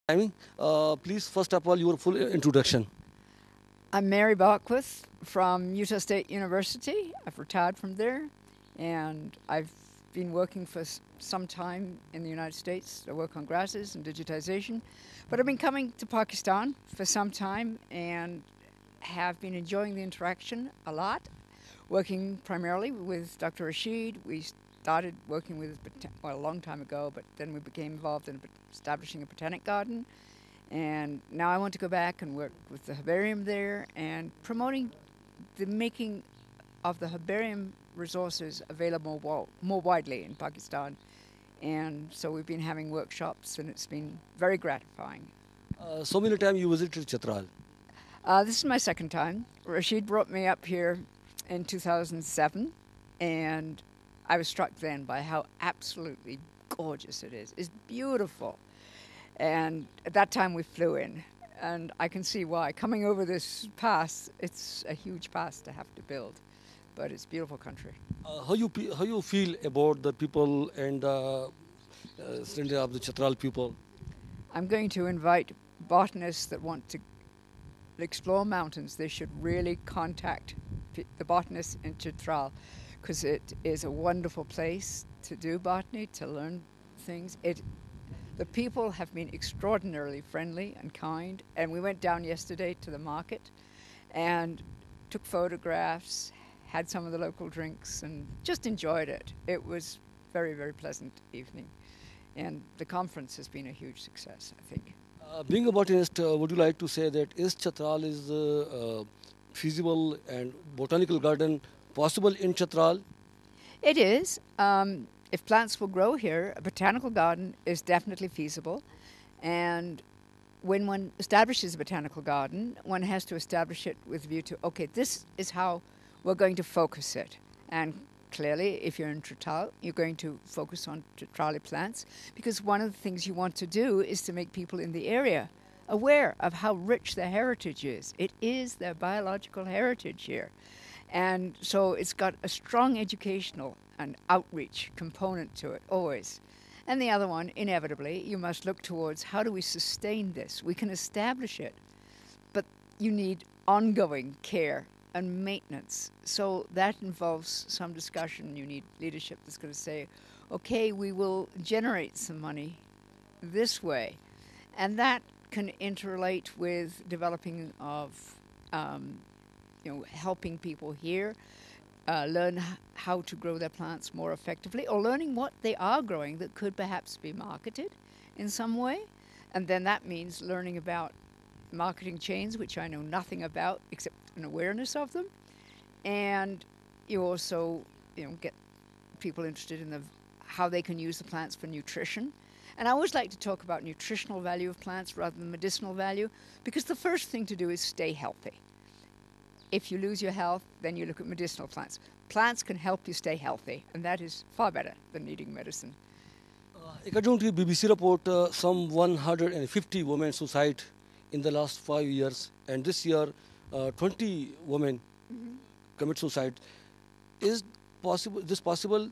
timing. Please, first of all, your full introduction. I'm Mary Bockwith from Utah State University. I've retired from there, and I've been working for some time in the United States. I work on grasses and digitization, but I've been coming to Pakistan for some time and have been enjoying the interaction a lot, working primarily with Dr. Rashid. We started working with, well, a long time ago, but then we became involved in establishing a botanic garden. And now I want to go back and work with the herbarium there and promoting the making of the herbarium resources available more widely in Pakistan. And so we've been having workshops, and it's been very gratifying. So many times you visited Chitral. This is my second time. Rashid brought me up here in 2007, and I was struck then by how absolutely gorgeous it is. It's beautiful. And at that time we flew in, and I can see why. Coming over this pass, it's a huge pass to have to build, but it's a beautiful country. How you feel about the people and surrender of the Chitral people? I'm going to invite botanists that want to explore mountains. They should really contact the botanists in Chitral, because it is a wonderful place to do botany, to learn things. The people have been extraordinarily friendly and kind, and we went down yesterday to the market and took photographs, had some of the local drinks, and just enjoyed it. It was very, very pleasant evening, and the conference has been a huge success, I think. Being a botanist, would you like to say that is Chitral is feasible and botanical garden possible in Chitral? It is. If plants will grow here, a botanical garden is definitely feasible. And when one establishes a botanical garden, one has to establish it with a view to, okay, this is how we're going to focus it. And clearly, if you're in Chitral, you're going to focus on Chitrali plants, because one of the things you want to do is to make people in the area aware of how rich their heritage is. It is their biological heritage here. And so it's got a strong educational and outreach component to it, always. And the other one, inevitably, you must look towards how do we sustain this? We can establish it, but you need ongoing care and maintenance. So that involves some discussion. You need leadership that's going to say, okay, we will generate some money this way. And that can interrelate with developing of helping people here learn how to grow their plants more effectively, or learning what they are growing that could perhaps be marketed in some way. And then that means learning about marketing chains, which I know nothing about except an awareness of them. And you also get people interested in how they can use the plants for nutrition. And I always like to talk about nutritional value of plants rather than medicinal value, because the first thing to do is stay healthy. If you lose your health, then you look at medicinal plants. Plants can help you stay healthy, and that is far better than needing medicine. According to BBC report, some 150 women suicide in the last 5 years, and this year, 20 women commit suicide. Is this possible?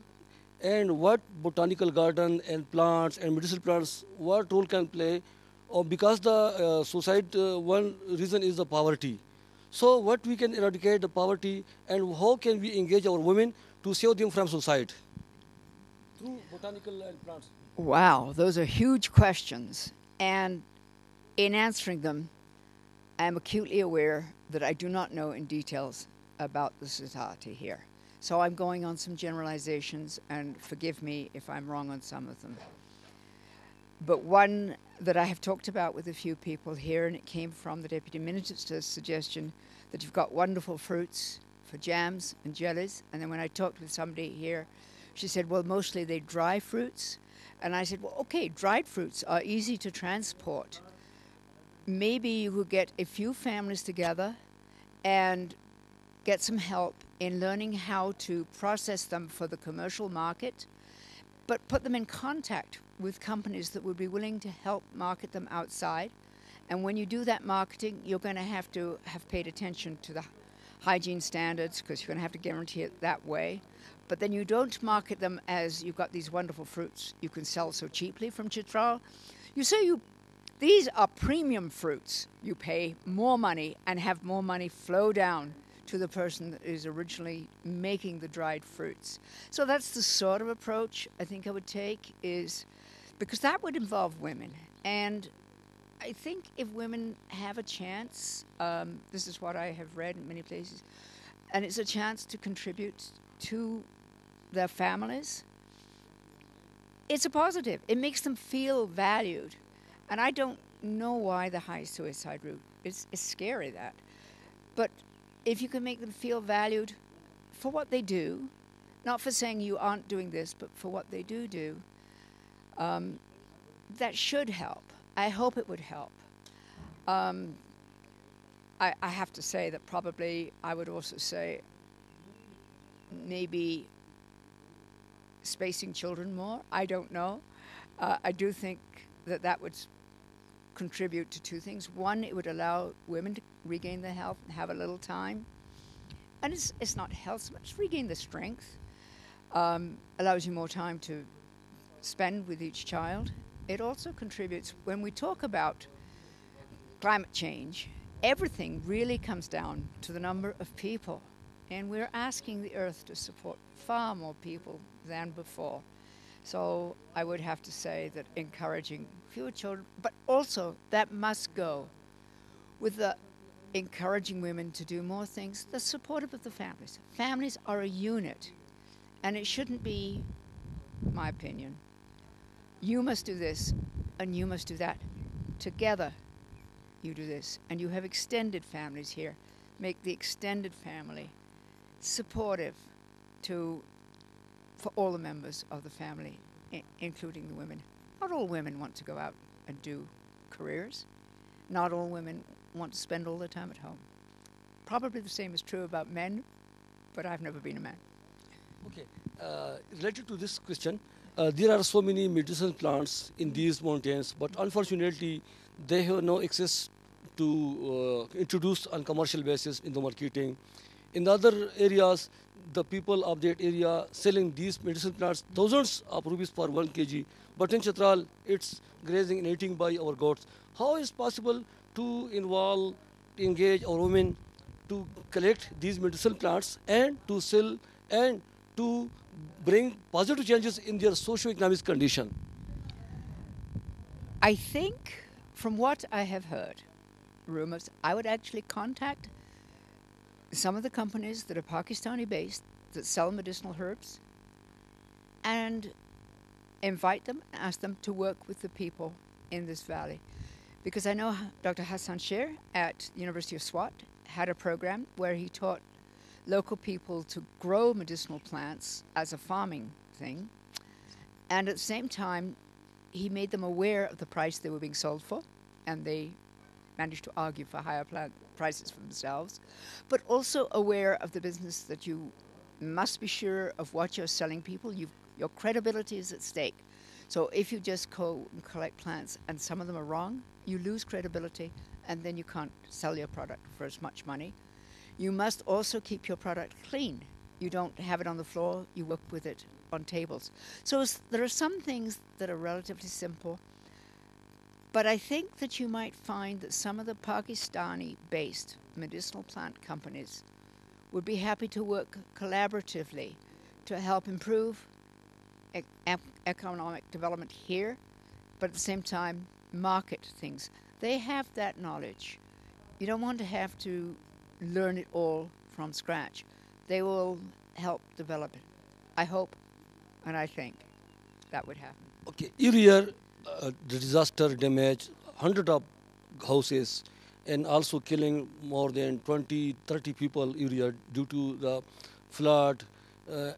And what botanical garden and plants and medicinal plants, what role can play? Or because the suicide, one reason is the poverty. So what we can eradicate the poverty, and how can we engage our women to save them from suicide? Through botanical and plants. Wow, those are huge questions. And in answering them, I am acutely aware that I do not know in details about the society here. So I'm going on some generalizations, and forgive me if I'm wrong on some of them. But one that I have talked about with a few people here, and it came from the Deputy Minister's suggestion, that you've got wonderful fruits for jams and jellies. And then when I talked with somebody here, she said, well, mostly they dry fruits. And I said, well, okay, dried fruits are easy to transport. Maybe you could get a few families together and get some help in learning how to process them for the commercial market, but put them in contact with companies that would be willing to help market them outside. And when you do that marketing, you're going to have paid attention to the hygiene standards, because you're going to have to guarantee it that way. But then you don't market them as you've got these wonderful fruits you can sell so cheaply from Chitral. You say you These are premium fruits. You pay more money and have more money flow down to the person that is originally making the dried fruits. So that's the sort of approach I think I would take, is because that would involve women. And I think if women have a chance, this is what I have read in many places, and it's a chance to contribute to their families, it's a positive. It makes them feel valued. And I don't know why the high suicide rate. It's scary, that. But if you can make them feel valued for what they do, not for saying you aren't doing this, but for what they do, that should help. I hope it would help. I have to say that probably I would also say maybe spacing children more. I don't know. I do think that that would contribute to two things. One, it would allow women to regain their health and have a little time. And it's not health so much, regain the strength. Allows you more time to spend with each child. It also contributes, when we talk about climate change, everything really comes down to the number of people. And we're asking the earth to support far more people than before. So I would have to say that encouraging fewer children, but also that must go with the encouraging women to do more things, the supportive of the families. Families are a unit, and it shouldn't be, my opinion, you must do this and you must do that. Together you do this, and you have extended families here. Make the extended family supportive for all the members of the family, including the women. Not all women want to go out and do careers. Not all women want to spend all their time at home. Probably the same is true about men, but I've never been a man. Okay, related to this question, there are so many medicinal plants in these mountains, but unfortunately, they have no access to introduce on commercial basis in the marketing. In other areas, the people of that area selling these medicinal plants thousands of rupees for 1 kg, but in Chitral, it's grazing and eating by our goats. How is possible to involve, engage our women to collect these medicinal plants and to sell and to bring positive changes in their socio-economic condition? I think, from what I have heard, rumors, I would actually contact some of the companies that are Pakistani based that sell medicinal herbs and invite them and ask them to work with the people in this valley. Because I know Dr. Hassan Sher at the University of Swat had a program where he taught local people to grow medicinal plants as a farming thing. And at the same time, he made them aware of the price they were being sold for, and they managed to argue for higher prices for themselves, but also aware of the business that you must be sure of what you're selling people. Your credibility is at stake. So if you just go and collect plants and some of them are wrong, you lose credibility, and then you can't sell your product for as much money. You must also keep your product clean. You don't have it on the floor, you work with it on tables. So there are some things that are relatively simple, but I think that you might find that some of the Pakistani-based medicinal plant companies would be happy to work collaboratively to help improve economic development here, but at the same time market things. They have that knowledge. You don't want to have to learn it all from scratch. They will help develop it. I hope and I think that would happen. Okay, every year the disaster damage hundred of houses and also killing more than 20, 30 people every year due to the flood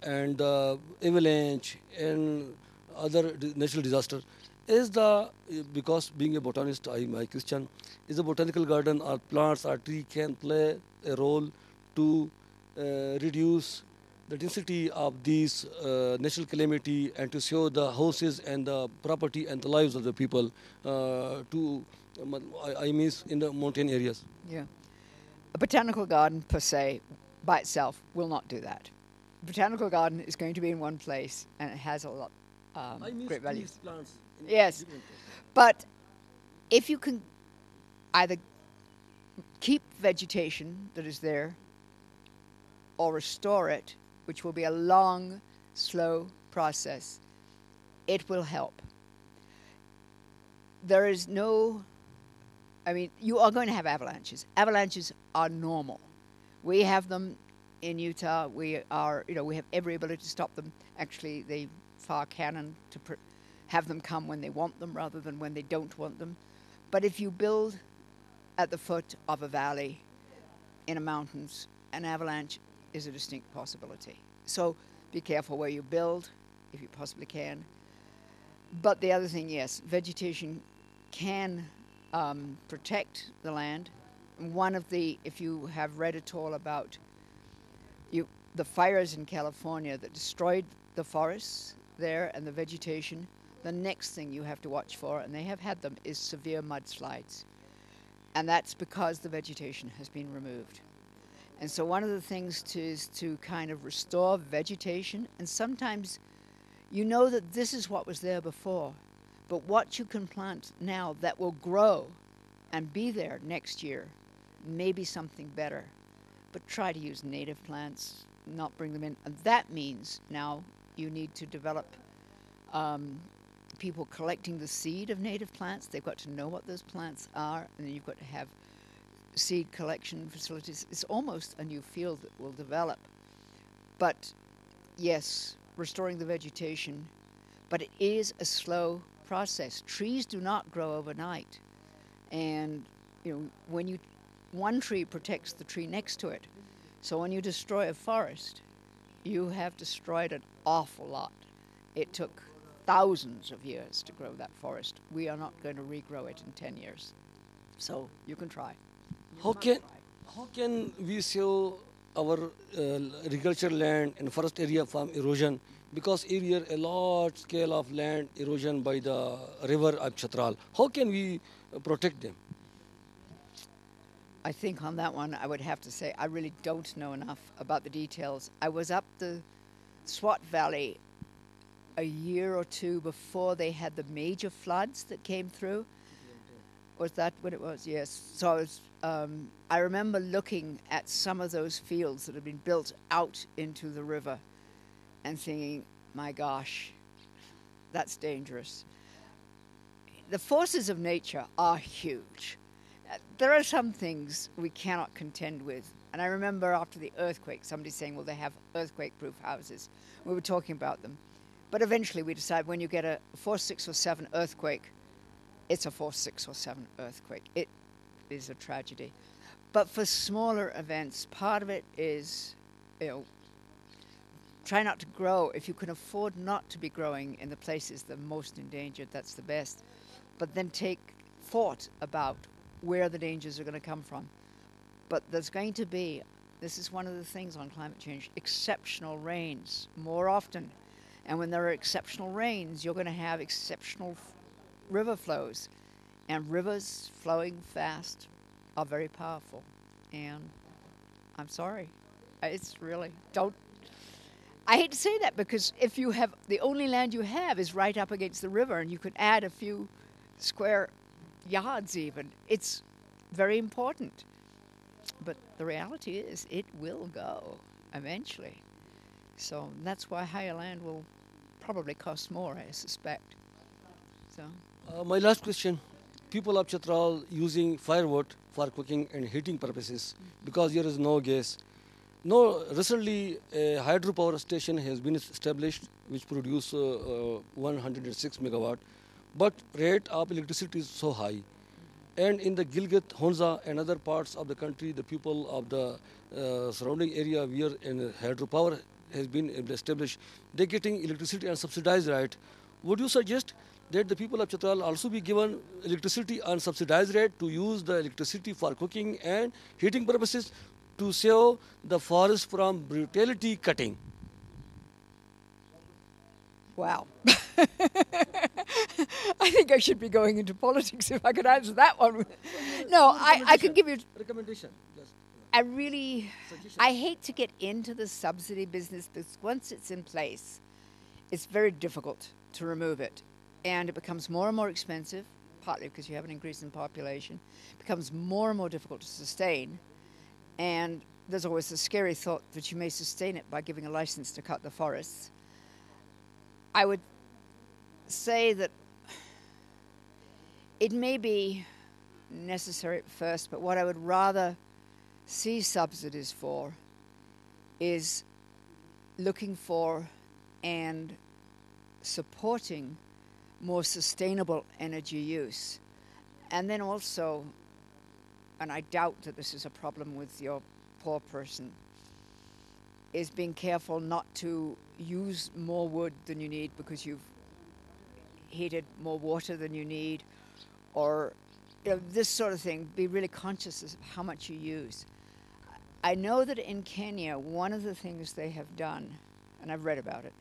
and avalanche and other natural disaster. Is because being a botanist, my question, is a botanical garden or plants or tree can play a role to reduce the density of these natural calamity and to show the houses and the property and the lives of the people I mean in the mountain areas. Yeah. A botanical garden per se by itself will not do that. A botanical garden is going to be in one place and it has a lot I mean great value. these plants. Yes, but if you can either keep vegetation that is there or restore it, which will be a long, slow process, it will help. There is no, I mean, you are going to have avalanches. Avalanches are normal. We have them in Utah. We are, we have every ability to stop them. Actually, they fire cannon to have them come when they want them rather than when they don't want them. But if you build at the foot of a valley in the mountains, an avalanche is a distinct possibility. So be careful where you build, if you possibly can. But the other thing, yes, vegetation can protect the land. One of the, if you have read at all about the fires in California that destroyed the forests there and the vegetation, the next thing you have to watch for, and they have had them, is severe mudslides. And that's because the vegetation has been removed. And so one of the things is to kind of restore vegetation, and sometimes you know that this is what was there before, but what you can plant now that will grow and be there next year may be something better. But try to use native plants, not bring them in. And that means now you need to develop people collecting the seed of native plants. They've got to know what those plants are, and then you've got to have seed collection facilities. It's almost a new field that will develop. But yes, restoring the vegetation, but it is a slow process. Trees do not grow overnight. And when one tree protects the tree next to it. So when you destroy a forest, you have destroyed an awful lot. It took thousands of years to grow that forest. We are not going to regrow it in 10 years. So you can try. How can we save our agricultural land and forest area from erosion? Because here a large scale of land erosion by the river of Chatral. How can we protect them? I think on that one, I would have to say I really don't know enough about the details. I was up the Swat Valley a year or two before they had the major floods that came through. Was that what it was? Yes. So I remember looking at some of those fields that had been built out into the river and thinking, my gosh, that's dangerous. The forces of nature are huge. There are some things we cannot contend with. And I remember after the earthquake, somebody saying, well, they have earthquake-proof houses. We were talking about them. But eventually we decided when you get a 4, 6, or 7 earthquake, it's a 4, 6, or 7 earthquake. It is a tragedy. But for smaller events, part of it is, try not to grow. If you can afford not to be growing in the places that are most endangered, that's the best. But then take thought about where the dangers are going to come from. But there's going to be, this is one of the things on climate change, exceptional rains more often. And when there are exceptional rains, you're going to have exceptional river flows. And rivers flowing fast are very powerful. And I'm sorry. It's really, I hate to say that because if you have, the only land you have is right up against the river and you could add a few square yards even. It's very important. But the reality is it will go eventually. So that's why higher land will probably cost more, I suspect. So My last question. People of Chatral using firewood for cooking and heating purposes because there is no gas. No, recently a hydropower station has been established which produce 106 megawatt, but rate of electricity is so high. And in the Gilgit, Honza and other parts of the country, the people of the surrounding area where hydropower has been established, they're getting electricity and subsidized rate. Would you suggest that the people of Chatral also be given electricity on subsidized rate to use the electricity for cooking and heating purposes to save the forest from brutality cutting? wow. I think I should be going into politics if I could answer that one. No, I can give you. Recommendation. Just, I hate to get into the subsidy business because once it's in place, it's very difficult to remove it. And it becomes more and more expensive. partly because you have an increase in population, becomes more and more difficult to sustain. And there's always the scary thought that you may sustain it by giving a license to cut the forests. I would say that it may be necessary at first, but what I would rather see subsidies for is looking for and supporting more sustainable energy use. And then also, and I doubt that this is a problem with your poor person, is being careful not to use more wood than you need because you've heated more water than you need, or this sort of thing. Be really conscious of how much you use. I know that in Kenya, one of the things they have done, and I've read about it,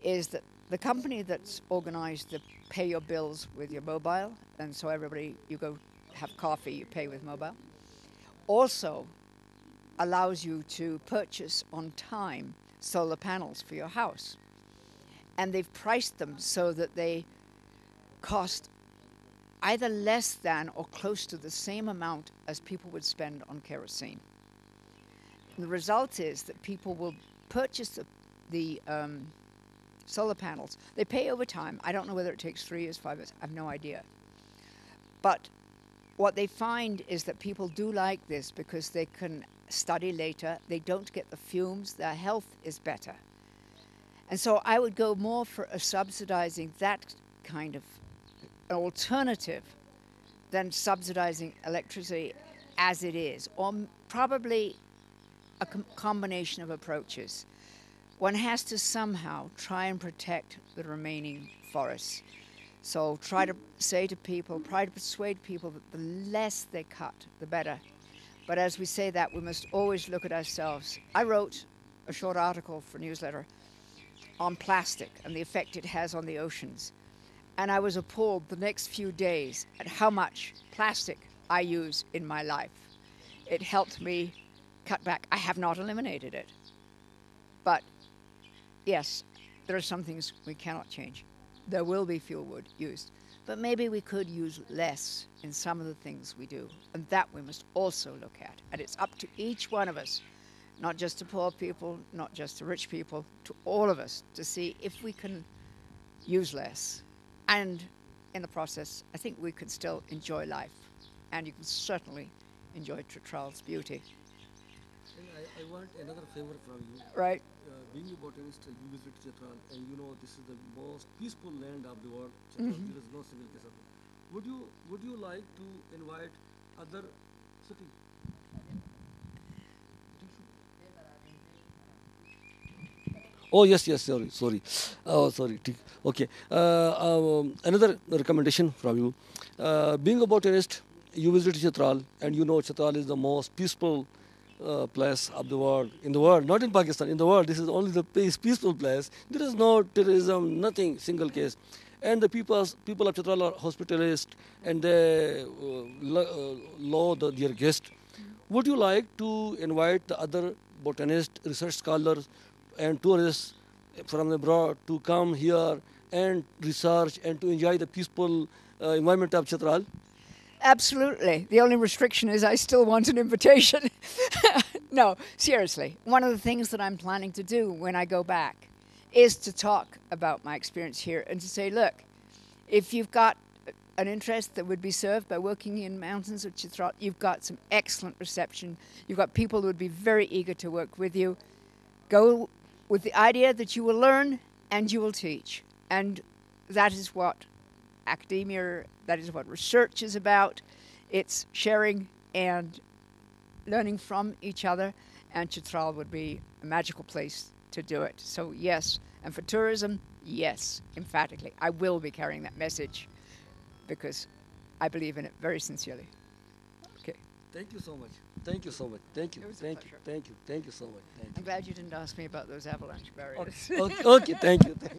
is that the company that's organized the pay your bills with your mobile, and so everybody, you go have coffee, you pay with mobile, also allows you to purchase on time solar panels for your house. And they've priced them so that they cost either less than or close to the same amount as people would spend on kerosene. And the result is that people will purchase the solar panels. They pay over time. I don't know whether it takes 3 years, 5 years. I have no idea. But what they find is that people do like this because they can study later. They don't get the fumes. Their health is better. And so I would go more for subsidizing that kind of an alternative than subsidizing electricity as it is, or probably a combination of approaches. One has to somehow try and protect the remaining forests. So try to say to people, try to persuade people that the less they cut, the better. But as we say that, we must always look at ourselves. I wrote a short article for a newsletter on plastic and the effect it has on the oceans. And I was appalled the next few days at how much plastic I use in my life. It helped me cut back. I have not eliminated it. But yes, there are some things we cannot change. There will be fuel wood used. But maybe we could use less in some of the things we do. And that we must also look at. And it's up to each one of us, not just to poor people, not just to rich people, to all of us, to see if we can use less. And in the process, I think we can still enjoy life. And you can certainly enjoy Tritral's beauty. And I want another favor from you. Right? Being a botanist, you visit Chitral, and you know this is the most peaceful land of the world. Chitral, there is no single case of it. Would you like to invite other city? Oh yes, yes. Sorry. Oh, sorry. Okay. Another recommendation from you. Being a botanist, you visit Chitral, and you know Chitral is the most peaceful place of the world. In the world, not in Pakistan. In the world, this is only the peaceful place. There is no terrorism, nothing. Single case. And the people of Chitral are hospitalist, and they their guest. Would you like to invite the other botanists, research scholars, and tourists from abroad to come here and research and to enjoy the peaceful environment of Chitral? Absolutely. The only restriction is I still want an invitation. No, seriously. One of the things that I'm planning to do when I go back is to talk about my experience here and to say, look, if you've got an interest that would be served by working in mountains of Chitral, you've got some excellent reception. You've got people who would be very eager to work with you. Go with the idea that you will learn and you will teach. And that is what academia, that is what research is about. It's sharing and learning from each other, and Chitral would be a magical place to do it. So yes, and for tourism, yes, emphatically. I will be carrying that message because I believe in it very sincerely. Okay. Thank you so much. Thank you so much. Thank you. It was a Thank you. pleasure. Thank you. Thank you so much. Thank I'm you. glad you didn't ask me about those avalanche barriers. Okay. Okay. Thank you.